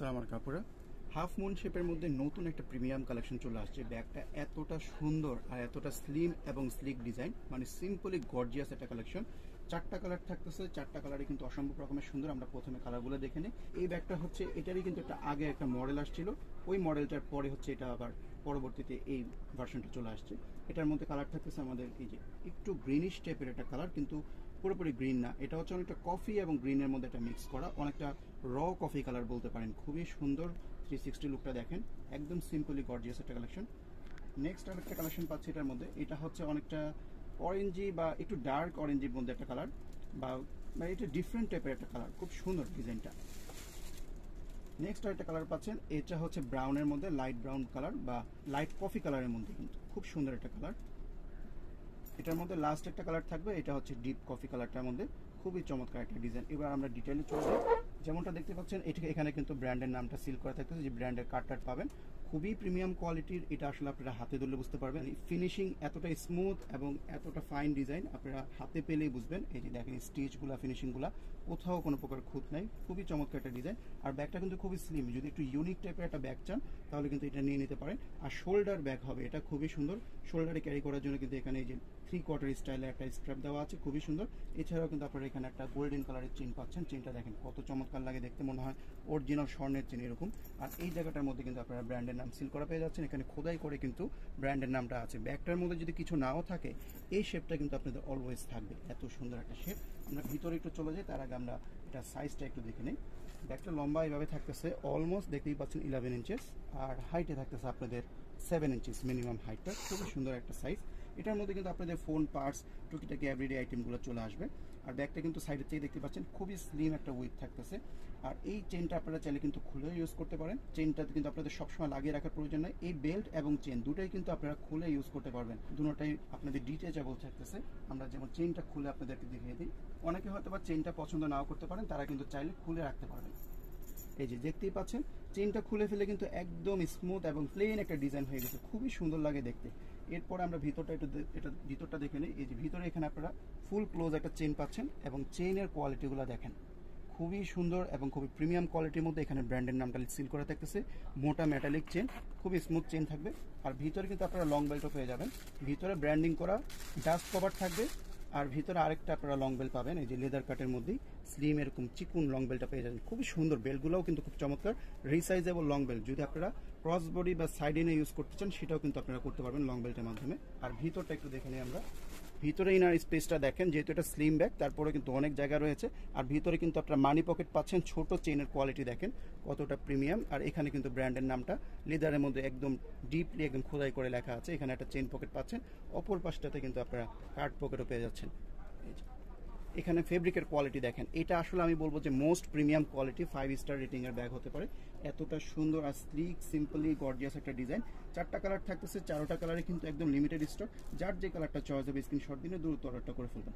আসসালামু আলাইকুম আপুরা। হাফ মুন শেপের মধ্যে নতুন একটা প্রিমিয়াম কালেকশন চলে আসছে। ব্যাগটা এতটা সুন্দর আর এতটা স্লিম এবং স্লিক ডিজাইন, মানে সিম্পলি গর্জিয়াস একটা কালেকশন। চারটা কালার থাকতেছে, চারটা কালারই কিন্তু অসম্ভব রকমের সুন্দর। আমরা প্রথমে কালারগুলো দেখে নিই। এই ব্যাগটা হচ্ছে এটারই কিন্তু একটা আগে একটা মডেল আসছিল, ওই মডেলটার পরে হচ্ছে এটা আবার পরবর্তীতে এই ভার্সনটা চলে আসছে। এটার মধ্যে কালার থাকতেছে আমাদের এই যে একটু গ্রিনিশ টাইপের একটা কালার, কিন্তু পুরোপুরি গ্রিন না, এটা হচ্ছে অনেকটা কফি এবং গ্রিনের মধ্যে একটা মিক্স করা, অনেকটা র কফি কালার বলতে পারেন। খুবই সুন্দর 360 লুকটা দেখেন, একদম সিম্পলি গর্জিয়াস একটা কালেকশন। নেক্সট আরেকটা কালেকশন পাচ্ছি এটার মধ্যে, এটা হচ্ছে অনেকটা অরেঞ্জি বা একটু ডার্ক অরেঞ্জির মধ্যে একটা কালার, বা মানে এটা ডিফারেন্ট টাইপের একটা কালার, খুব সুন্দর ডিজাইনটা। নেক্সট আরেকটা কালার পাচ্ছেন, এটা হচ্ছে ব্রাউনের মধ্যে, লাইট ব্রাউন কালার বা লাইট কফি কালারের মধ্যে, কিন্তু খুব সুন্দর একটা কালার। এটার মধ্যে লাস্ট একটা কালার থাকবে, এটা হচ্ছে ডিপ কফি কালারটার মধ্যে, খুবই চমৎকার একটা ডিজাইন। এবার আমরা ডিটেইলে চলে যাই। যেমনটা দেখতে পাচ্ছেন, এটা এখানে কিন্তু ব্র্যান্ডের নামটা সিল করা থাকতেছে, যে ব্র্যান্ডের কার্ডটার পাবেন। খুবই প্রিমিয়াম কোয়ালিটির, এটা আসলে আপনারা হাতে ধরলে বুঝতে পারবেন। ফিনিশিং এতটা স্মুথ এবং এতটা ফাইন ডিজাইন, আপনারা হাতে পেলেই বুঝবেন। এই যে দেখেন স্টিচগুলা, ফিনিশিংগুলা কোথাও কোনো প্রকার খুঁত নাই, খুবই চমৎকার একটা ডিজাইন। আর ব্যাগটা কিন্তু খুবই স্লিম, যদি একটু ইউনিক টাইপের একটা ব্যাগ চান তাহলে কিন্তু এটা নিয়ে নিতে পারেন। আর শোল্ডার ব্যাগ হবে, এটা খুবই সুন্দর। শোল্ডারে ক্যারি করার জন্য কিন্তু এখানে এই যে 3/4 স্টাইলে একটা স্ট্র্যাপ দেওয়া আছে, খুবই সুন্দর। এছাড়াও কিন্তু আপনারা এখানে একটা গোল্ডেন কালারের চেন পাচ্ছেন। চেনটা দেখেন কত চমৎকার লাগে দেখতে, মনে হয় অরিজিনাল স্বর্ণের চেন এরকম। আর এই জায়গাটার মধ্যে কিন্তু আপনারা ব্র্যান্ডের নাম সিল করা পেয়ে যাচ্ছেন, এখানে খোদাই করে কিন্তু ব্র্যান্ডের নামটা আছে। ব্যাগটার মধ্যে যদি কিছু নাও থাকে, এই শেপটা কিন্তু আপনাদের অলওয়েজ থাকবে, এত সুন্দর একটা শেপ। আমরা ভিতরে একটু চলে যাই, তার আগে আমরা এটা সাইজটা একটু দেখে নিই। ব্যাগটা লম্বা এইভাবে থাকতেছে, অলমোস্ট দেখতেই পাচ্ছেন 11 ইঞ্চেস, আর হাইটে থাকতেছে আপনাদের 7 ইঞ্চিস মিনিমাম হাইটটা, খুবই সুন্দর একটা সাইজ। এটার মধ্যে কিন্তু আপনাদের ফোন পার্টস, টুকিটাকি এভরিডে আইটেমগুলো চলে আসবে। আর ব্যাগটা কিন্তু সাইডের থেকে দেখতে পাচ্ছেন খুবই স্লিম একটা উইথ থাকতেছে। আর এই চেনটা আপনারা চাইলে কিন্তু খুলে ইউজ করতে পারেন। চেনটাতে কিন্তু আপনাদের সবসময় লাগিয়ে রাখার প্রয়োজন নাই। এই বেল্ট এবং চেন দুটাই কিন্তু আপনারা খুলে ইউজ করতে পারবেন, দুটোটাই আপনাদের ডিটেচেবল থাকতেছে। আমরা যেমন চেনটা খুলে আপনাদেরকে দেখিয়ে দিই। অনেকে হয়তো বা চেনটা পছন্দ নাও করতে পারেন, তারা কিন্তু চাইলে খুলে রাখতে পারবেন। এই যে দেখতেই পাচ্ছেন, চেনটা খুলে ফেলে কিন্তু একদম স্মুথ এবং প্লেন একটা ডিজাইন হয়ে গেছে, খুবই সুন্দর লাগে দেখতে। এরপরে আমরা ভিতরটা এটা ভিতরটা দেখে নিই। এই যে ভিতরে এখানে আপনারা ফুল ক্লোজ একটা চেন পাচ্ছেন, এবং চেইনের কোয়ালিটিগুলো দেখেন খুবই সুন্দর এবং খুবই প্রিমিয়াম কোয়ালিটির মধ্যে। এখানে ব্র্যান্ডের নামটা সিল করা থাকতেছে, মোটা মেটালিক চেন, খুবই স্মুথ চেন থাকবে। আর ভিতরে কিন্তু আপনারা লং বেল্টও পেয়ে যাবেন, ভিতরে ব্র্যান্ডিং করা ডাস্ট কভার থাকবে। আর ভিতরে আরেকটা আপনারা লং বেল্ট পাবেন, এই যে লেদার কাটের মধ্যেই স্লিম এরকম চিকুন লং বেল্টটা পেয়ে যাবেন, খুবই সুন্দর। বেল্টগুলোও কিন্তু খুব চমৎকার, রিসাইজেবল লং বেল্ট। যদি আপনারা ক্রস বডি বা সাইড ইনে ইউজ করতে চান, সেটাও কিন্তু আপনারা করতে পারবেন লং বেল্টের মাধ্যমে। আর ভিতরটা একটু দেখে নিই আমরা। ভিতরে ইনার স্পেসটা দেখেন, যেহেতু এটা স্লিম ব্যাগ, তারপরে কিন্তু অনেক জায়গা রয়েছে। আর ভিতরে কিন্তু আপনারা মানি পকেট পাচ্ছেন, ছোট চেইনের কোয়ালিটি দেখেন কতটা প্রিমিয়াম। আর এখানে কিন্তু ব্র্যান্ডের নামটা লেদারের মধ্যে একদম ডিপলি একদম খোদাই করে লেখা আছে। এখানে একটা চেইন পকেট পাচ্ছেন, অপর পাশটাতে কিন্তু আপনারা কার্ড পকেটও পেয়ে যাচ্ছেন। এখানে ফেব্রিকের কোয়ালিটি দেখেন, এটা আসলে আমি বলবো যে most premium quality, 5 star rating এর ব্যাগ হতে পারে। এতটা সুন্দর আর স্লিক সিম্পলি গর্জিয়াস একটা ডিজাইন। চারটা কালার থাকতেছে, চারোটা কালারে কিন্তু একদম লিমিটেড স্টক। যার যে কালারটা চয়েস হবে স্ক্রিনশট দিলে দ্রুত অর্ডারটা করে ফেলবেন।